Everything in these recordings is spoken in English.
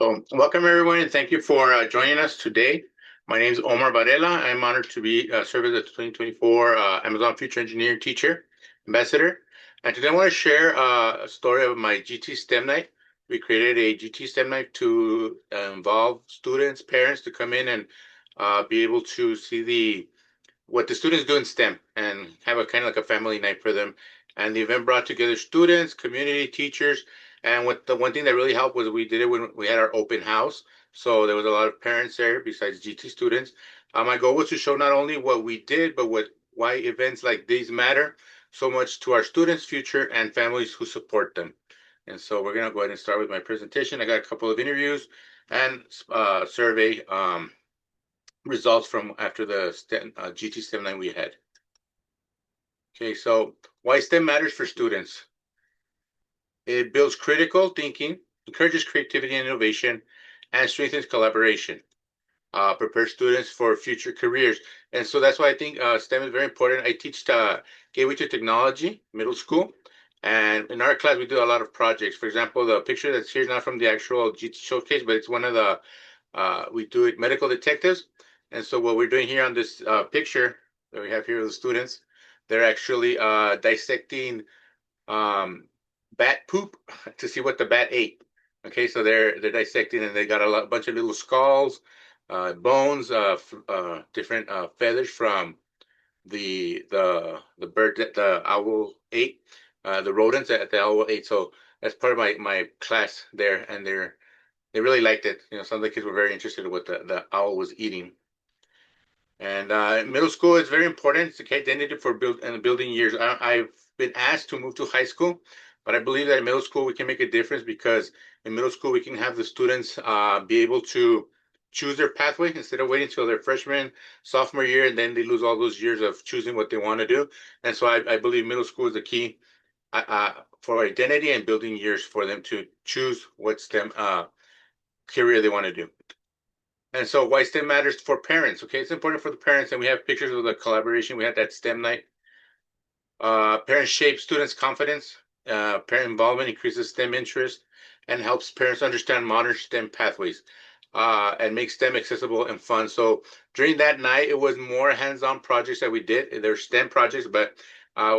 So, welcome everyone, and thank you for joining us today. My name is Omar Varela. I'm honored to be serve as the 2024 Amazon Future Engineer Teacher Ambassador. And today I want to share a story of my GT STEM Night. We created a GT STEM Night to involve students, parents to come in and be able to see what the students do in STEM and have a kind of like a family night for them. And the event brought together students, community, teachers, and what the one thing that really helped was we did it when we had our open house. So there was a lot of parents there besides GT students. My goal was to show not only what we did, but why events like these matter so much to our students' future and families who support them. And so we're gonna go ahead and start with my presentation. I got a couple of interviews and survey results from after the GT STEM night we had. Okay, so why STEM matters for students. It builds critical thinking, encourages creativity and innovation, and strengthens collaboration. Prepares students for future careers. And so that's why I think STEM is very important. I teach Gateway to Technology, middle school. And in our class, we do a lot of projects. For example, the picture that's here is not from the actual GT showcase, but it's one of the, we do it medical detectives. And so what we're doing here on this picture that we have here with the students, they're actually dissecting um, bat poop to see what the bat ate. Okay, so they're dissecting and they got a bunch of little skulls, bones, different feathers from the bird that the owl ate, the rodents that the owl ate. So that's part of my class there, and they really liked it. You know, some of the kids were very interested in what the owl was eating. And middle school is very important. It's a identity for building years. I've been asked to move to high school, but I believe that in middle school we can make a difference because in middle school we can have the students be able to choose their pathway instead of waiting until their freshman, sophomore year, and then they lose all those years of choosing what they want to do. And so I believe middle school is the key for identity and building years for them to choose what STEM career they want to do. And so why STEM matters for parents. Okay, it's important for the parents, and we have pictures of the collaboration. We had that STEM night. Parents shape students' confidence. Parent involvement increases STEM interest and helps parents understand modern STEM pathways and make STEM accessible and fun. So during that night, it was more hands-on projects that we did. They're STEM projects, but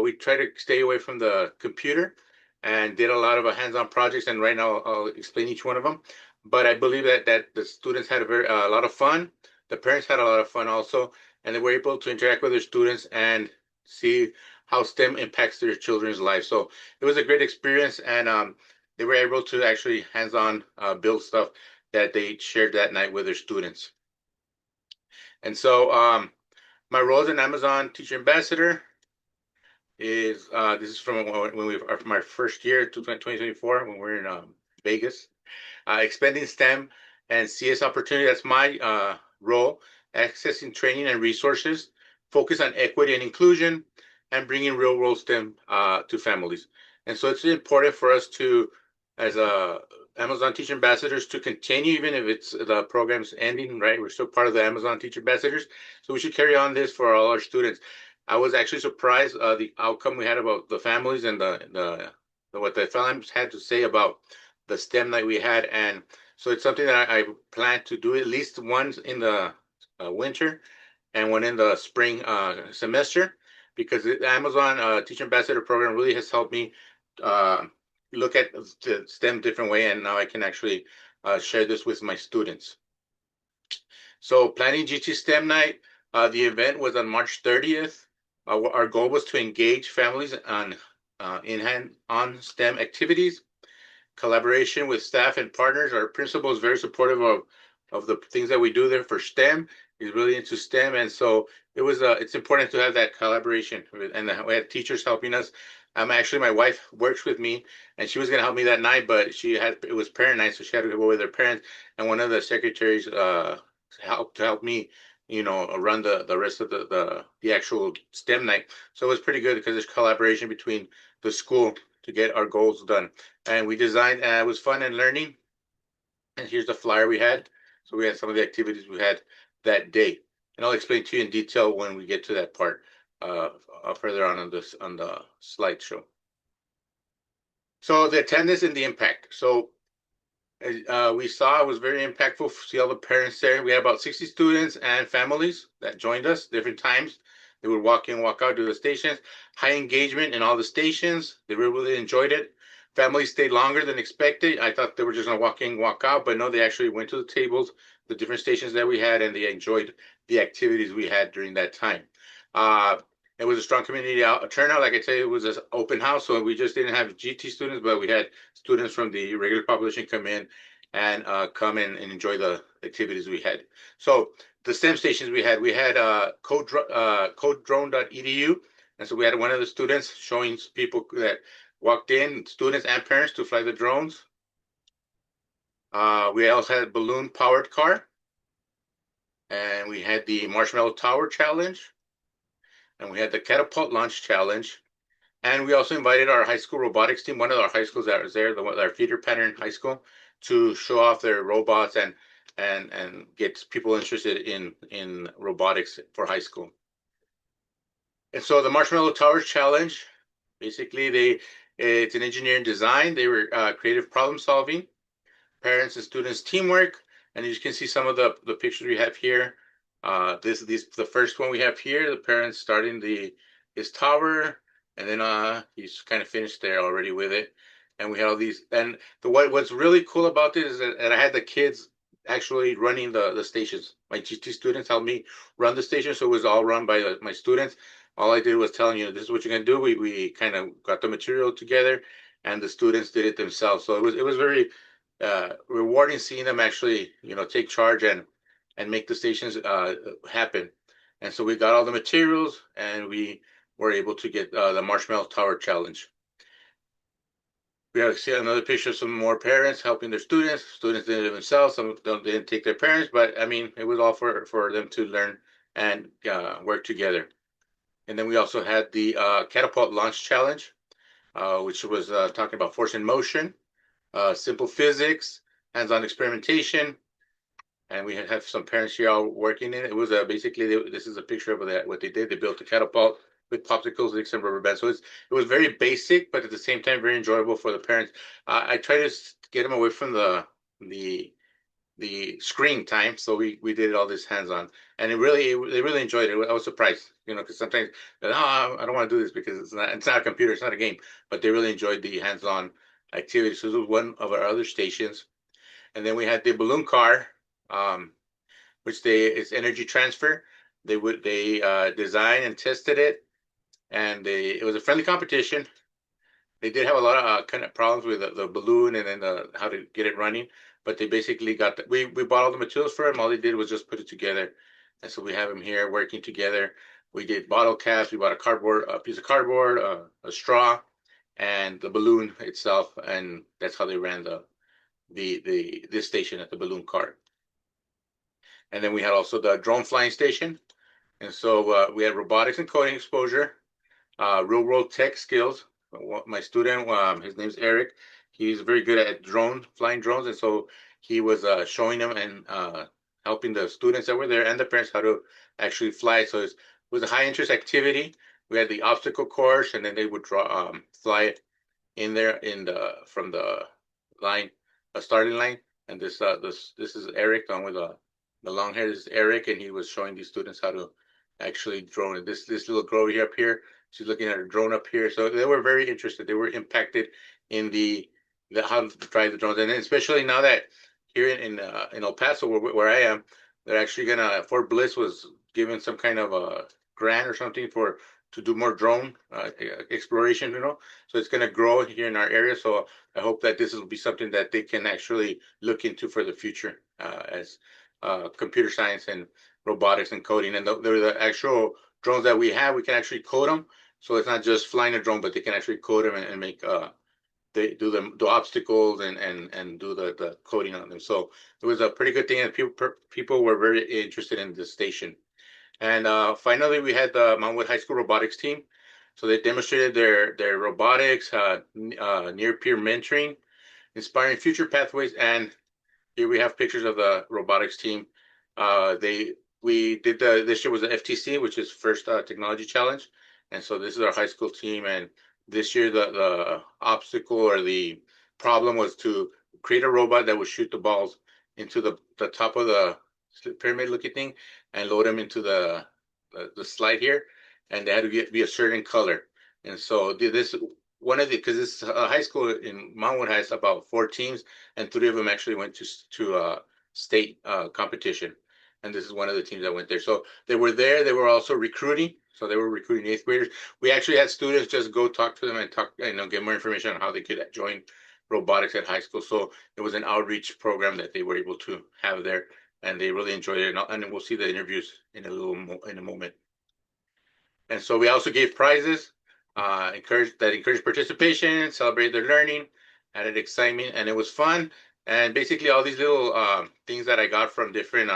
we try to stay away from the computer and did a lot of hands-on projects. And right now, I'll explain each one of them. But I believe that the students had a lot of fun. The parents had a lot of fun also, and they were able to interact with their students and see how STEM impacts their children's lives. So it was a great experience, and they were able to actually hands-on build stuff that they shared that night with their students. And so my role as an Amazon Teacher Ambassador is this is from when we from my first year to 2024 when we're in Vegas. Expanding STEM and CS opportunity. That's my role. Accessing training and resources, focus on equity and inclusion, and bringing real world STEM to families. And so it's important for us to, as Amazon Teacher Ambassadors, to continue even if it's the program's ending. Right, we're still part of the Amazon Teacher Ambassadors, so we should carry on this for all our students. I was actually surprised the outcome we had about the families and the what the families had to say about the STEM night we had, and so it's something that I plan to do at least once in the winter and one in the spring semester, because the Amazon Teacher Ambassador program really has helped me uh, look at the STEM different way, and now I can actually share this with my students. So planning GT STEM night, the event was on March 30th. Our goal was to engage families on in-hand-on STEM activities, collaboration with staff and partners. Our principal is very supportive of the things that we do there for STEM. He's really into STEM, and so it's important to have that collaboration. And we had teachers helping us. Actually, my wife works with me, and she was going to help me that night, but it was parent night, so she had to go with her parents. And one of the secretaries help me, run the rest of the actual STEM night. So it was pretty good because there's collaboration between the school to get our goals done. And we designed, it was fun and learning. And here's the flyer we had. So we had some of the activities we had that day. And I'll explain to you in detail when we get to that part further on the slideshow. So the attendance and the impact. So We saw it was very impactful to see all the parents there. We had about 60 students and families that joined us different times. They would walk in, walk out, do the stations. High engagement in all the stations. They really enjoyed it. Families stayed longer than expected. I thought they were just gonna walk in, walk out, but no, they actually went to the tables, the different stations that we had, and they enjoyed the activities we had during that time. Uh, it was a strong community turnout. Like I said, it was an open house, so we just didn't have GT students, but we had students from the regular population come in and come in and enjoy the activities we had. So the STEM stations we had codedrone.edu, and so we had one of the students showing people that walked in, students and parents, to fly the drones. We also had a balloon powered car, and we had the Marshmallow Tower Challenge, and we had the Catapult Launch Challenge. And we also invited our high school robotics team, one of our high schools that was there, our feeder pattern high school, to show off their robots and get people interested in robotics for high school. And so the Marshmallow Towers Challenge, basically it's an engineering design. They were creative problem solving, parents and students teamwork, and you can see some of the pictures we have here. This the first one we have here. The parents starting his tower, and then he's kind of finished there already with it. And we had all these. And what's really cool about this is that I had the kids actually running the stations. My GT students helped me run the station, so it was all run by my students. All I did was tell them, this is what you're gonna do. We kind of got the material together, and the students did it themselves. So it was very rewarding seeing them actually, take charge and make the stations happen. And so we got all the materials, and we were able to get the Marshmallow Tower Challenge. We have to see another picture of some more parents helping their students. Students did it themselves. Some of them didn't take their parents, but I mean, it was all for them to learn and work together. And then we also had the Catapult Launch Challenge, which was talking about force and motion, simple physics, hands-on experimentation, and we have some parents here all working in it. It was basically this is a picture of what they did. They built a catapult with popsicles, sticks, and rubber bands. So it was very basic, but at the same time very enjoyable for the parents. I try to get them away from the screen time, so we did all this hands-on, and they really enjoyed it. I was surprised, because sometimes I don't want to do this because it's not a computer, it's not a game, but they really enjoyed the hands-on activity. So this was one of our other stations. And then we had the balloon car, um, which it's energy transfer. They designed and tested it, and it was a friendly competition. They did have a lot of kind of problems with the balloon and then how to get it running, but they basically we bought all the materials for them. All they did was just put it together, and so we have them here working together. We did bottle caps. We bought a piece of cardboard, a straw, and the balloon itself, and that's how they ran this station at the balloon car. And then we had also the drone flying station. And so we had robotics and coding exposure, real world tech skills. My student, his name's Eric. He's very good at flying drones. And so he was showing them and helping the students that were there and the parents how to actually fly. So it was a high interest activity. We had the obstacle course, and then they would fly it in there from the line, a starting line. And this is Eric, the one with the long hair. This is Eric, and he was showing these students how to actually drone. This little girl here up here, she's looking at her drone up here. So they were very interested. They were impacted in the how to drive the drones, and especially now that here in El Paso, where I am, they're actually gonna Fort Bliss was given some kind of a grant or something to do more drone exploration, so it's going to grow here in our area. So I hope that this will be something that they can actually look into for the future, as computer science and robotics and coding. And the actual drones that we have, we can actually code them. So it's not just flying a drone, but they can actually code them and make they do obstacles and do the coding on them. So it was a pretty good thing, and people were very interested in this station. And finally, we had the Mountwood High School robotics team. So they demonstrated their robotics, near peer mentoring, inspiring future pathways, and here we have pictures of the robotics team. We did this year was the FTC, which is First Technology Challenge, and so this is our high school team. And this year the obstacle or the problem was to create a robot that would shoot the balls into the top of the pyramid looking thing and load them into the slide here, and they had to be a certain color. And so this one of the because this high school in Montwood has about 4 teams, and 3 of them actually went to state competition. And this is one of the teams that went there. So they were there. They were also recruiting. So they were recruiting 8th graders. We actually had students just go talk to them and get more information on how they could join robotics at high school. So it was an outreach program that they were able to have there, and they really enjoyed it. And we'll see the interviews in a moment. And so we also gave prizes, encouraged participation, celebrated their learning, added excitement, and it was fun. And basically, all these little things that I got from different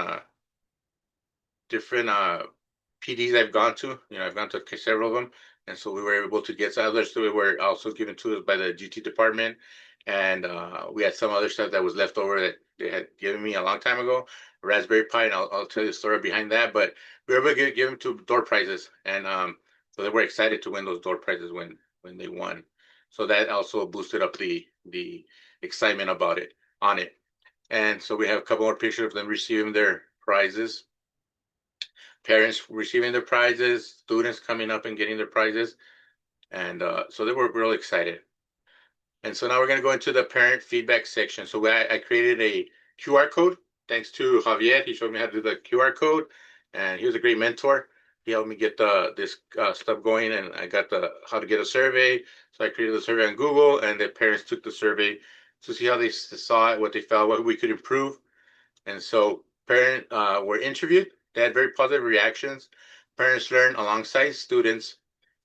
PDs I've gone to. I've gone to several of them, and so we were able to get some others. So we were also given to us by the GT department, and we had some other stuff that was left over that they had given me a long time ago, Raspberry Pi, and I'll tell you the story behind that. But we were able to give them to door prizes, and so they were excited to win those door prizes when they won. So that also boosted up the excitement about it on it. And so we have a couple more pictures of them receiving their prizes, parents receiving their prizes, students coming up and getting their prizes. And so they were really excited. And so now we're going to go into the parent feedback section. So I created a QR code thanks to Javier. He showed me how to do the QR code, and he was a great mentor. He helped me get this stuff going, and I got how to get a survey. So I created the survey on Google, and the parents took the survey to see how they saw it, what they felt, what we could improve. And so parents were interviewed. They had very positive reactions. Parents learned alongside students,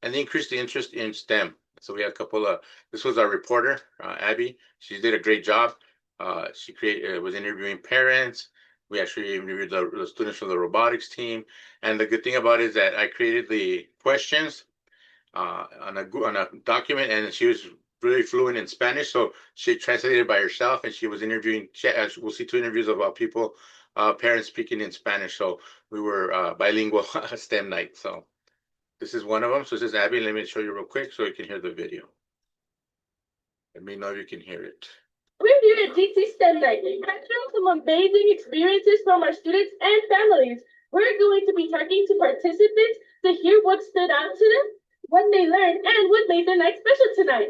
and they increased the interest in STEM. So we had a couple of, this was our reporter, Abby. She did a great job. She was interviewing parents. We actually interviewed the students from the robotics team. And the good thing about it is that I created the questions on a document, and she was really fluent in Spanish. So she translated by herself, and she was interviewing, we'll see 2 interviews about people, parents speaking in Spanish. So we were bilingual STEM night. So this is one of them. So this is Abby. Let me show you real quick so you can hear the video. Let me know if you can hear it. We're here at GT STEM Night, capturing some amazing experiences from our students and families. We're going to be talking to participants to hear what stood out to them, what they learned, and what made the night special tonight.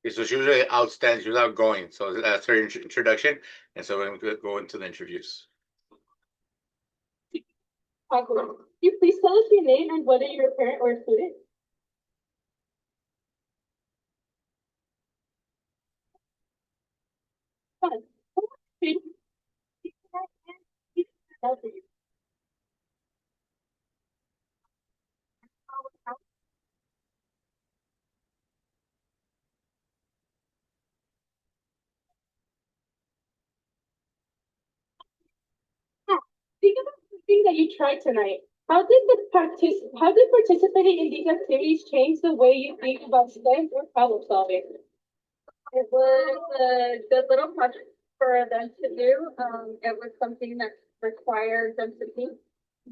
Okay, so she was really outstanding. She was outgoing. So that's her introduction. And so we're going to go into the interviews. Can you please tell us your name and whether you're a parent or a student? Fun. Think about something that you tried tonight. How did participating in these activities change the way you think about STEM or problem solving? It was a good little project for them to do. It was something that required them to think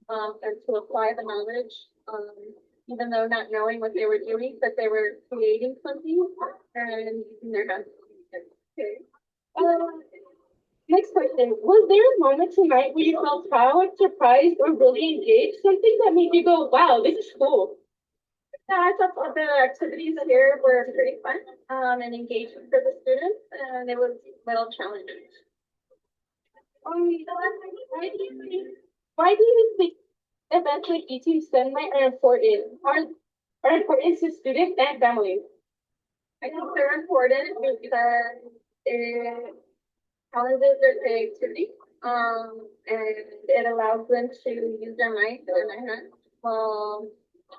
and to apply the knowledge, even though not knowing what they were doing, but they were creating something and using their hands. Okay. Next question. Was there a moment tonight where you felt proud, surprised, or really engaged? Something that made you go, wow, this is cool. Yeah, I thought the activities here were pretty fun and engaging for the students, and it was well challenging. Why do you think events like ET STEM Night are important? Are important to students and families? I think they're important because it challenges their creativity, and it allows them to use their minds and their hands while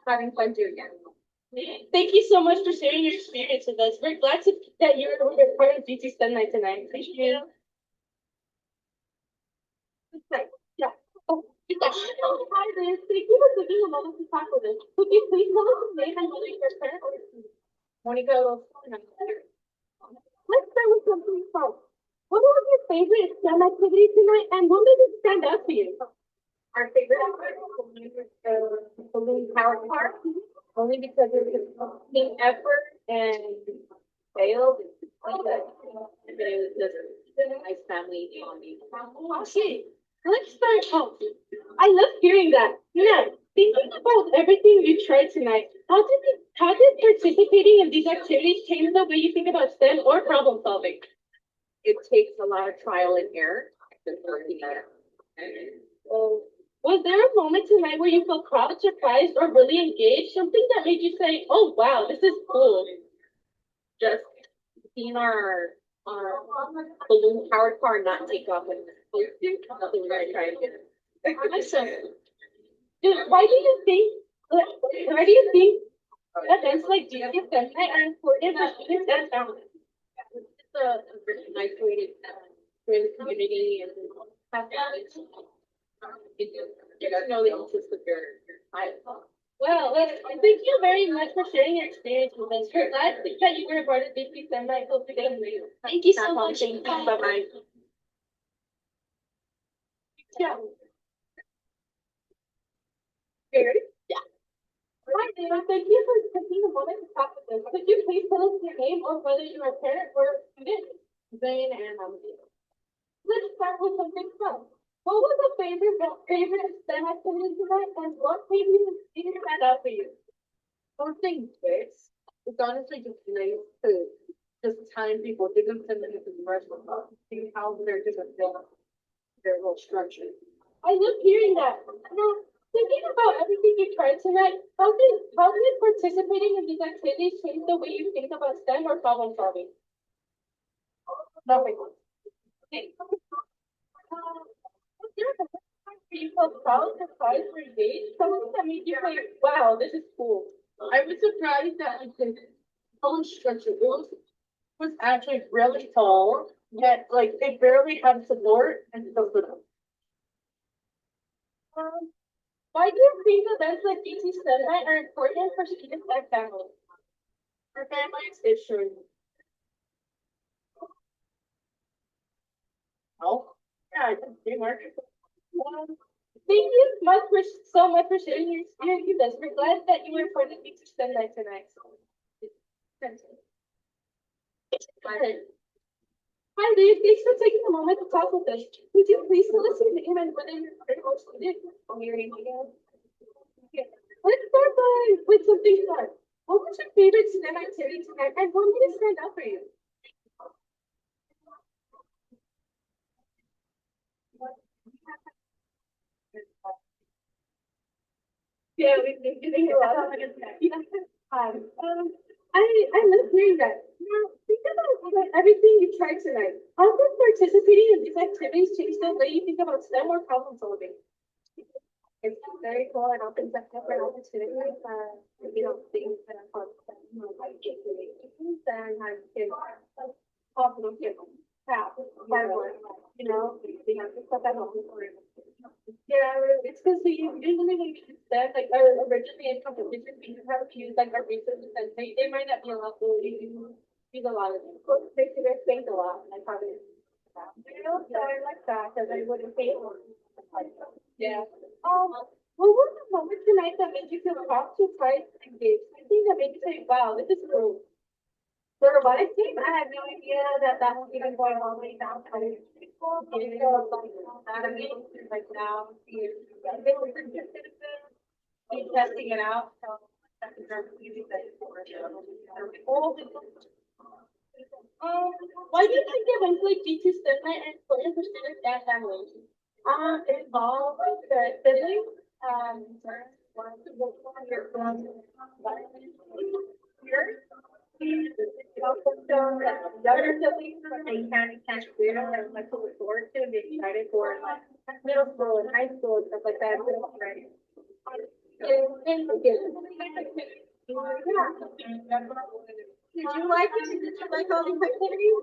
having fun doing it. Thank you so much for sharing your experience with us. We're glad that you were part of GT STEM Night tonight. Thank you. Yeah. Oh, hi, Liz. Thank you for taking a moment to talk with us. Could you please tell us your name and whether you're a parent or a student? Monica. Let's start with something fun. What was your favorite STEM activity tonight, and what made it stand out to you? Our favorite activity was the balloon power park, only because it was a team effort and failed. Like that. But it was just a nice family bonding. Okay, let's start off. I love hearing that. Yeah, thinking about everything you tried tonight, how did participating in these activities change the way you think about STEM or problem solving? It takes a lot of trial and error. Well, was there a moment tonight where you felt proud, surprised, or really engaged? Something that made you say, "Oh wow, this is cool." Just seeing our balloon powered car not take off when it's supposed to. Nothing we're gonna try again. Awesome. Dude, why do you think events like GCF Night are important for students and families? It's a really nice way to create a community and have get to know the interests of your child. Well, thank you very much for sharing your experience with us. We're glad that you were part of this December. I hope today. Thank you so much. Bye bye. Yeah. Ready? Yeah. Hi, Dana. Thank you for taking a moment to talk with us. Could you please tell us your name or whether you're a parent or a student? Zane and Amadeo. Let's start with something fun. What was the favorite STEM activity tonight, and what made you stand out for you? Something this. It's honestly just nice to just time people, give them 10 minutes of immersion, see how they're different their whole structure. I love hearing that. Now, thinking about everything you tried tonight, how did participating in these activities change the way you think about STEM or problem solving? Nothing. Okay. Was there a moment where you felt proud, surprised, or engaged? Something that made you say, "Wow, this is cool." I was surprised that like the bone structure was actually really tall, yet like it barely had support and still stood up. Um, why do you think events like DC Sunlight are important for students and families? For families, it should. Oh, yeah, I can see Mark. Thank you so much for sharing your experience with us. We're glad that you were part of DC Sunlight tonight. Hi. Hi, Dave. Thanks for taking a moment to talk with us. Would you please tell us your name and whether you're a or student? Oh, your name again? Okay. Let's start with something fun. What was your favorite STEM activity tonight, and what made it stand out for you? Yeah, we've been getting a lot of I love hearing that. Now, think about everything you tried tonight. How does participating in these activities change the way you think about STEM or problem solving? It's very cool and opens up different opportunities. Things that are fun, like things and how you can possible get crap, hard, we have to put that on. Yeah, it's because we usually when we said like originally in competition we have to use like our resources and they might not be allowed to use a lot of them. Well, they should have think a lot like how they so I like that because I wouldn't pay for it. Yeah. What was the moment tonight that made you feel proud, surprised, engaged? I think that made you say, "Wow, this is cool." For robotics team, I had no idea that was even going all the way down to like now, they were interested in testing it out. So why do you think events like G2 STEM night are important for students and families? It involves the siblings, one to work on your peers. It also shows that younger siblings they can clear and like to look forward to and be excited for like middle school and high school and stuff like that. Right. Did you like it? Did you like all these activities?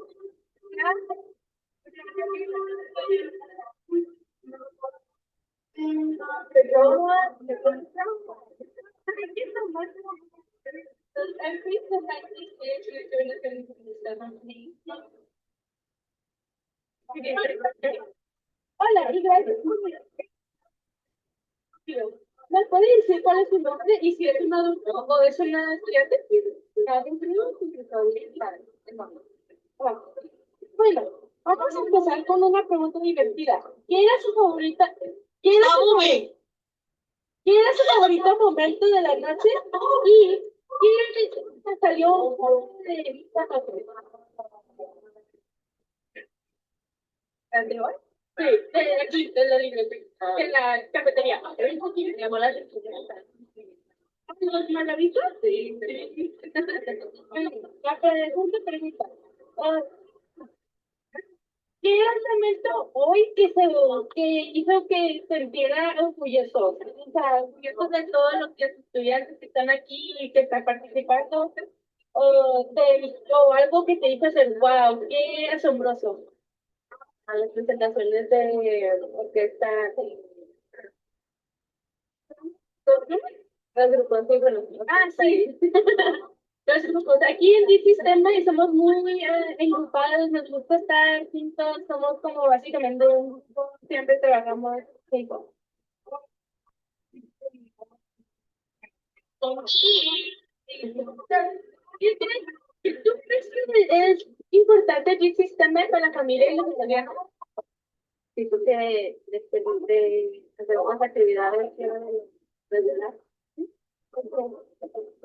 Yeah. The drone one, the drone one. Thank you so much. And please come back to stage you're doing the things with the 17. Hola, y gracias. ¿Me puede decir cuál es su nombre y si es un adulto o es una estudiante? Bueno, vamos a empezar con una pregunta divertida. ¿Qué era su favorita? ¿Qué era su favorita? ¿Qué era su favorito momento de la noche? ¿Y qué salió de vista? ¿De hoy? Sí, de aquí, de la librería, en la cafetería. Me llamó la atención. ¿Los malavitos? Sí. Bueno, la pregunta pregunta. ah, ¿Qué elemento hoy que hizo que se sintiera orgulloso? O sea, orgulloso de todos los estudiantes que están aquí y que están participando. O algo que te hizo hacer, wow, qué asombroso. A las presentaciones de orquesta. Los grupos, sí, bueno. Ah, sí. Los grupos. Aquí en D-Sistema y somos muy agrupados, nos gusta estar juntos, somos como básicamente un grupo, siempre trabajamos juntos. ¿Tú crees que es importante el sistema para la familia y los italianos? Sí, porque de hacer unas actividades que ¿verdad?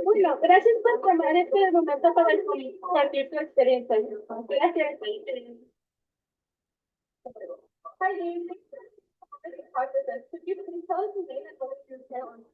Bueno, gracias por tomar este momento para compartir tu experiencia. Gracias. Hi, Dave. Could you please tell us your name and what you're selling?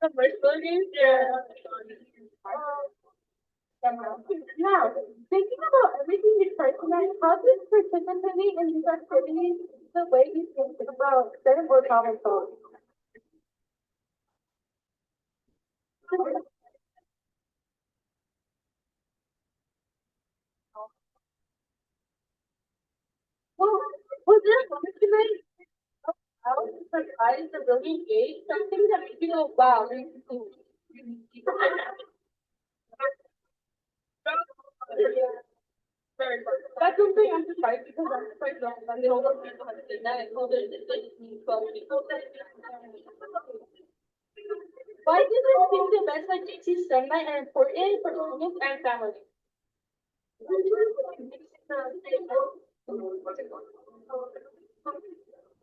Commercial games, yeah. Now, thinking about everything you tried tonight, how does participating in these activities the way you think about setting or problem solving? Well, was there a moment tonight I was surprised or really engaged? Something that made you go, wow, this is cool. That's something I'm surprised because I'm surprised that the whole people have seen that. And told there's like 12 people. Why do you think the events like JC Sunlight are important for students and families?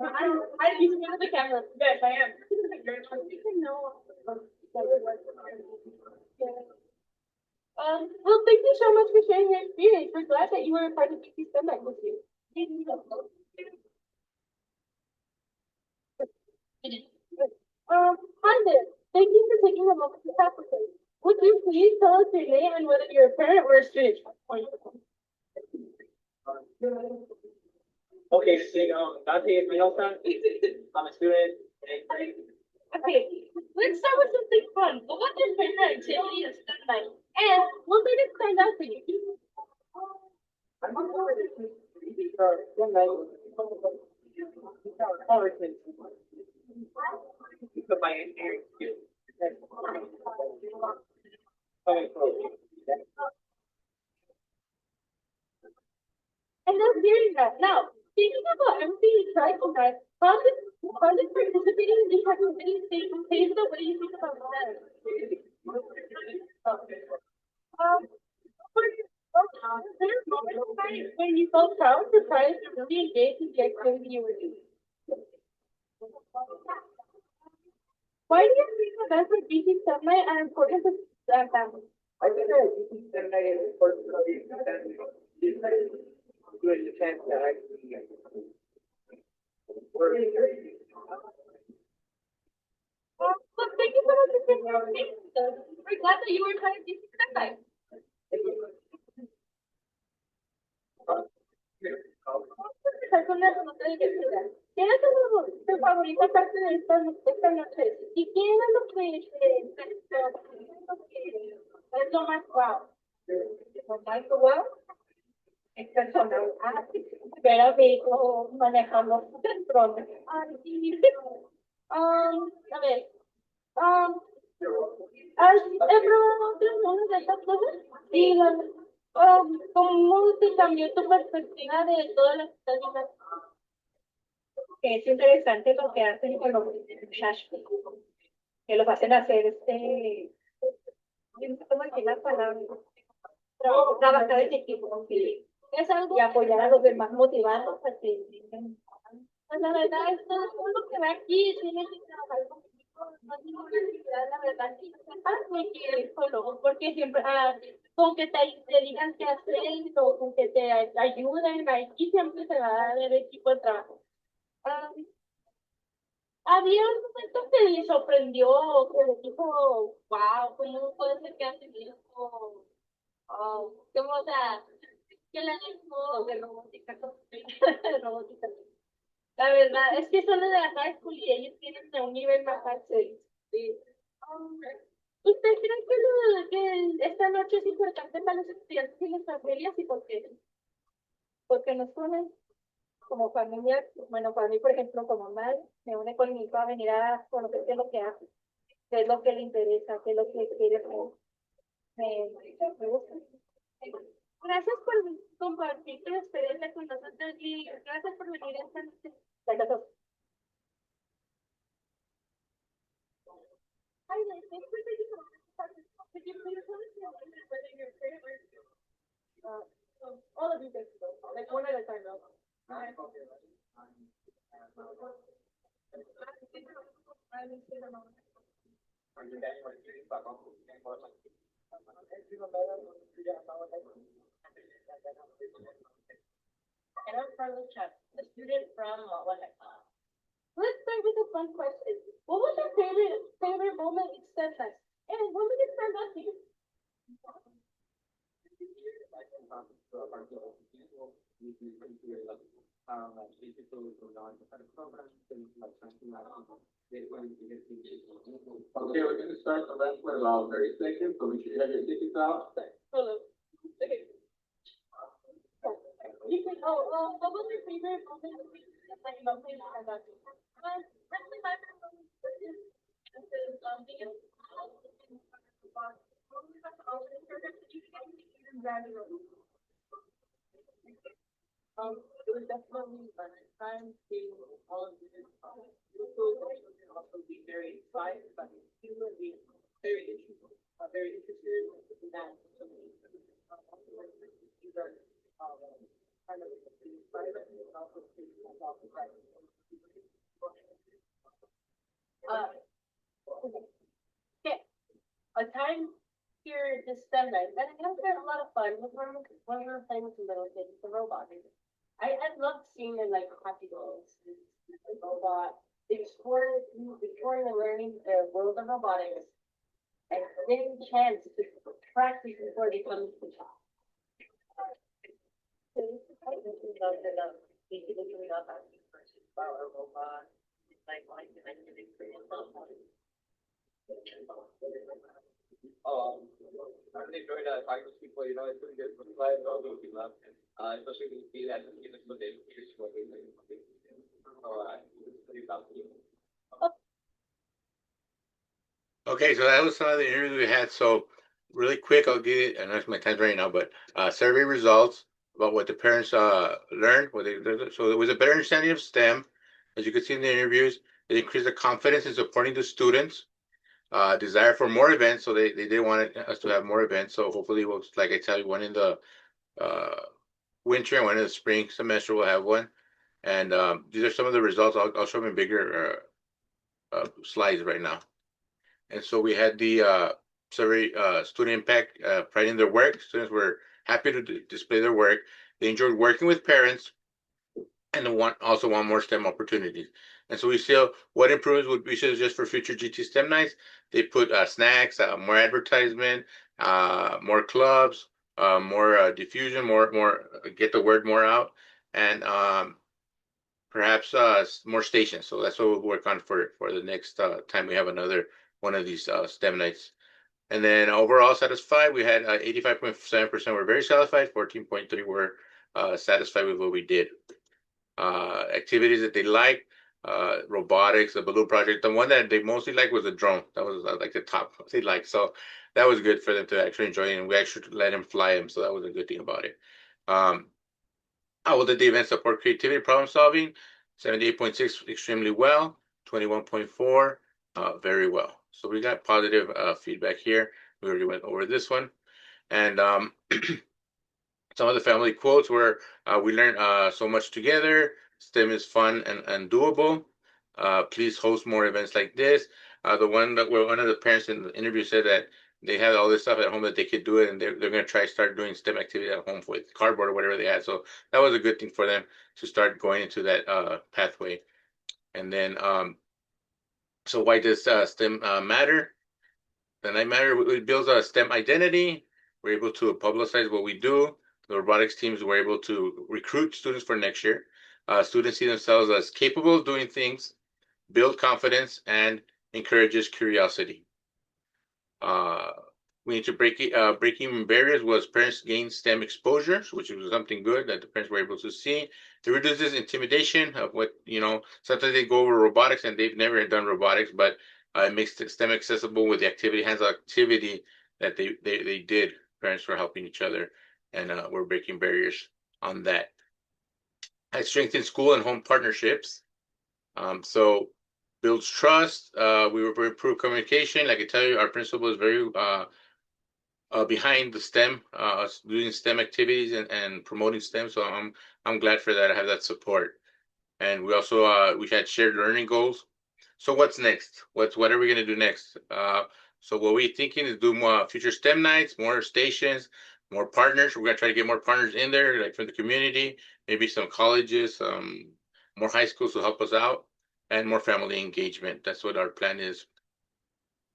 I'm using the camera. Yes, I am. You can know. Well, thank you so much for sharing your experience. We're glad that you were a part of JC Sunlight with you. Hi there. Thank you for taking a moment to talk with us. Would you please tell us your name and whether you're a parent or a student? Okay, so Dante Espinosa. I'm a student. Okay, let's start with something fun. What was your favorite activity of study night? And what made it stand out for you? I'm not sure if it's one night. Because my engineering skills. Coming from. I love hearing that. Now, thinking about everything you tried tonight, how did participating in these activities change the way you think about them? Was there a moment tonight when you felt proud, surprised, or really engaged in the activity you were doing? Why do you think events like BC Sunlight are important to families? I think that this is the night for this night doing the chance that I can work. Well, thank you so much for sharing your experience with us. We're glad that you were part of BC Sunlight. Empezar con una pregunta divertida. ¿Qué era tu favorita parte de esta noche? ¿Y qué era lo que es lo más wow? ¿Lo más wow? Es personal. Ah, sí. ver a mi hijo manejando el drone. Ay, sí. A ver, he probado otras de estas cosas y ¿cómo te cambió tu perspectiva de todas las cosas? Que es interesante lo que hacen con los muchachos, que los hacen hacer no sé cómo decir la palabra, trabajar en equipo, sí. Es algo y apoyar a los demás, motivarlos a que pues la verdad es que uno que va aquí tiene que trabajar con equipo, no tiene una actividad, la verdad, sí, no hay que ir solo, porque siempre con que te digan qué hacer o con que te ayuden, aquí siempre se va a ver equipo de trabajo. Ah, había un momento que me sorprendió, que me dijo, wow, ¿cómo puede ser que hacen esto? Oh, ¿cómo, o sea, que la mismo de robótica, de robótica? La verdad, es que son de la high school y ellos tienen de un nivel más alto. Sí. Um, ¿Usted cree que esta noche es importante para los estudiantes y las familias y por qué? Porque nos ponen como familia, bueno, para mí, por ejemplo, como madre, me une con mi hijo a venir a conocer qué es lo que hace, qué es lo que le interesa, qué es lo que quiere hacer. Me gusta. Gracias por compartir tu experiencia con nosotros y gracias por venir a esta noche. Gracias. Ay, all of you guys go. Like one at a time, though. And I'm Carlos Chuck, a student from Oaxaca. Let's start with a fun question. What was your favorite moment in STEM class? And what did it stand out to you? Okay, we're gonna start the rest for about 30 seconds, so we should have your tickets out. Hello. Okay. You can, what was your favorite moment that you love playing stand out to you? Actually, my favorite moment is being it was definitely fun time seeing all of this. Also be very inspired by human being, very interested, very interested in that. So these are kind of inspired and also about the right. Okay, a time here this STEM night, and it was a lot of fun. When we were playing with the little kids, the robot. I loved seeing them like happy goals, the robot, exploring and learning the world of robotics, and getting a chance to practice before they come to the top. I really enjoyed talking to people, you know, it's really good for life, all those we love, especially when you see that, you know, what they here's what they think. So, it's pretty valuable. Okay, so that was some of the interviews we had. So really quick, I'll give it. I know it's my time's right now, but survey results about what the parents learned. So there was a better understanding of STEM, as you could see in the interviews. It increased the confidence in supporting the students. Desire for more events, so they did want us to have more events. So hopefully, we'll, like I tell you, one in the winter and one in the spring semester, we'll have one. And these are some of the results. I'll show them in bigger slides right now. And so we had the survey student impact, pride in their work. Students were happy to display their work. They enjoyed working with parents, and they also want more STEM opportunities. And so we see what improvements would be just for future GT STEM nights. They put snacks, more advertisement, more clubs, more diffusion, more get the word more out, and perhaps more stations. So that's what we'll work on for the next time we have another one of these STEM nights. And then overall satisfied, we had 85.7% were very satisfied, 14.3 were satisfied with what we did. activities that they liked. Robotics, the balloon project. The one that they mostly liked was the drone. That was like the top they liked. So that was good for them to actually enjoy it, and we actually let them fly them. So that was a good thing about it. How did the event support creativity, problem solving? 78.6, extremely well. 21.4, very well. So we got positive feedback here. We already went over this one. And some of the family quotes were, we learned so much together. STEM is fun and doable. Please host more events like this. The one that where one of the parents in the interview said that they had all this stuff at home that they could do it, and they're going to try to start doing STEM activity at home with cardboard or whatever they had. So that was a good thing for them to start going into that pathway. And then, so why does STEM matter? The Night Matter, it builds a STEM identity. We're able to publicize what we do. The robotics teams were able to recruit students for next year. Students see themselves as capable of doing things, build confidence, and encourages curiosity. We need to breaking barriers was parents gain STEM exposure, which was something good that the parents were able to see. It reduces intimidation of what, sometimes they go over robotics and they've never done robotics, but it makes STEM accessible with the activity, hands-on activity that they did. Parents were helping each other, and we're breaking barriers on that. It strengthens school and home partnerships. So builds trust. We were improved communication. Like I tell you, our principal is very behind the STEM, doing STEM activities and promoting STEM. So I'm glad for that. I have that support. And we also we had shared learning goals. So what's next? What are we gonna do next? So what we're thinking is do more future STEM nights, more stations, more partners. We're gonna try to get more partners in there, like from the community, maybe some colleges, more high schools to help us out, and more family engagement. That's what our plan is.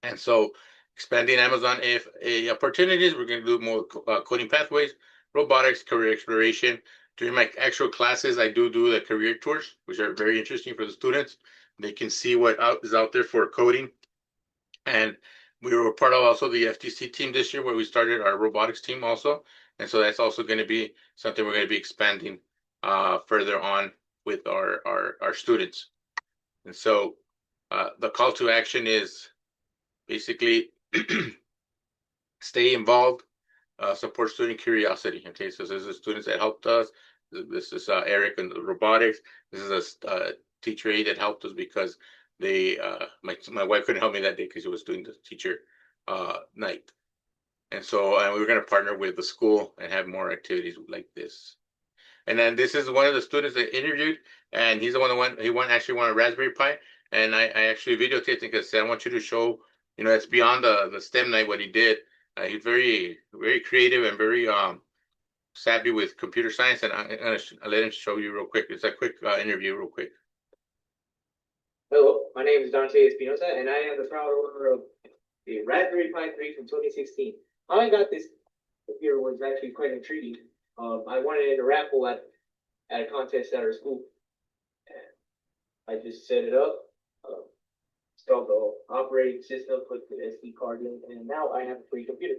And so expanding Amazon AFA opportunities, we're going to do more coding pathways, robotics, career exploration. During my actual classes, I do the career tours, which are very interesting for the students. They can see what is out there for coding. And we were part of also the FTC team this year, where we started our robotics team also. And so that's also going to be something we're going to be expanding further on with our students. And so the call to action is basically stay involved, support student curiosity. Okay, so this is students that helped us. This is Eric and robotics. This is a teacher aide that helped us because they my wife couldn't help me that day because she was doing the teacher night. And so we were going to partner with the school and have more activities like this. And then this is one of the students that interviewed, and he's the one that actually won a Raspberry Pi. And I actually videotaped it because I said, I want you to show, it's beyond the STEM night what he did. He's very, very creative and very savvy with computer science. And I'm going to let him show you real quick. It's a quick interview real quick. Hello, my name is Dante Espinosa, and I am the proud owner of the Raspberry Pi 3 from 2016. How I got this computer was actually quite intriguing. I won it in a raffle at a contest at our school. And I just set it up, installed the operating system, put the SD card in, and now I have a free computer.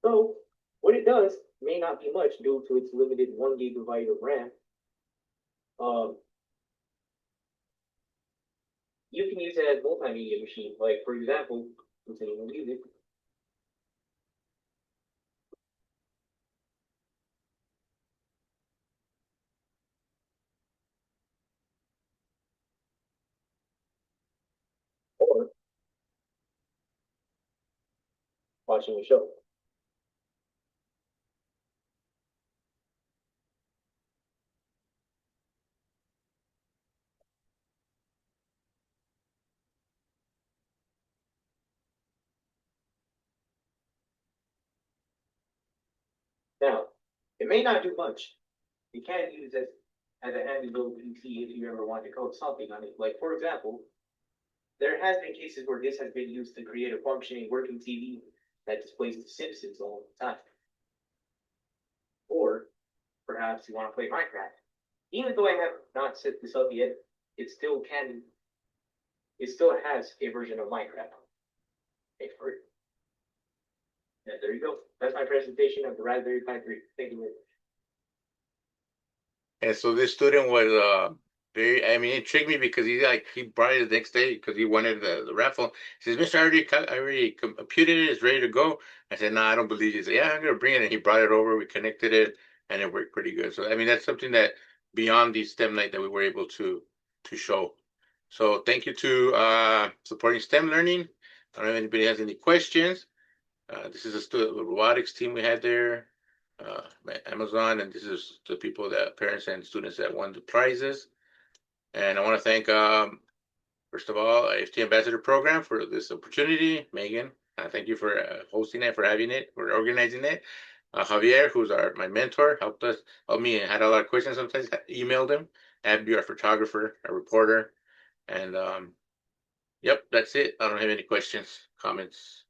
So what it does may not be much due to its limited 1 gigabyte of RAM. You can use it as multimedia machine, like for example, listening to music. Or watching a show. Now, it may not do much. You can use it as a handy little PC if you ever want to code something on it. Like, for example, there has been cases where this has been used to create a functioning working TV that displays The Simpsons all the time. Or perhaps you want to play Minecraft. Even though I have not set this up yet, it still has a version of Minecraft. Pay for it. And there you go. That's my presentation of the Raspberry Pi 3. Thank you very much. And so this student was very, I mean, it intrigued me because he brought it the next day because he wanted the raffle. He says, Mr. I already computed it, it's ready to go. I said, no, I don't believe you. He said, yeah, I'm gonna bring it. And he brought it over, we connected it, and it worked pretty good. So I mean, that's something that beyond the STEM night that we were able to show. So thank you to supporting STEM learning. I don't know if anybody has any questions. This is the robotics team we had there, Amazon, and this is the people that parents and students that won the prizes. And I want to thank, first of all, AFT Ambassador Program for this opportunity. Megan, thank you for hosting it, for having it, for organizing it. Javier, who's my mentor, helped me, and had a lot of questions sometimes. Emailed him. Abby, our photographer, our reporter, and yep, that's it. I don't have any questions, comments.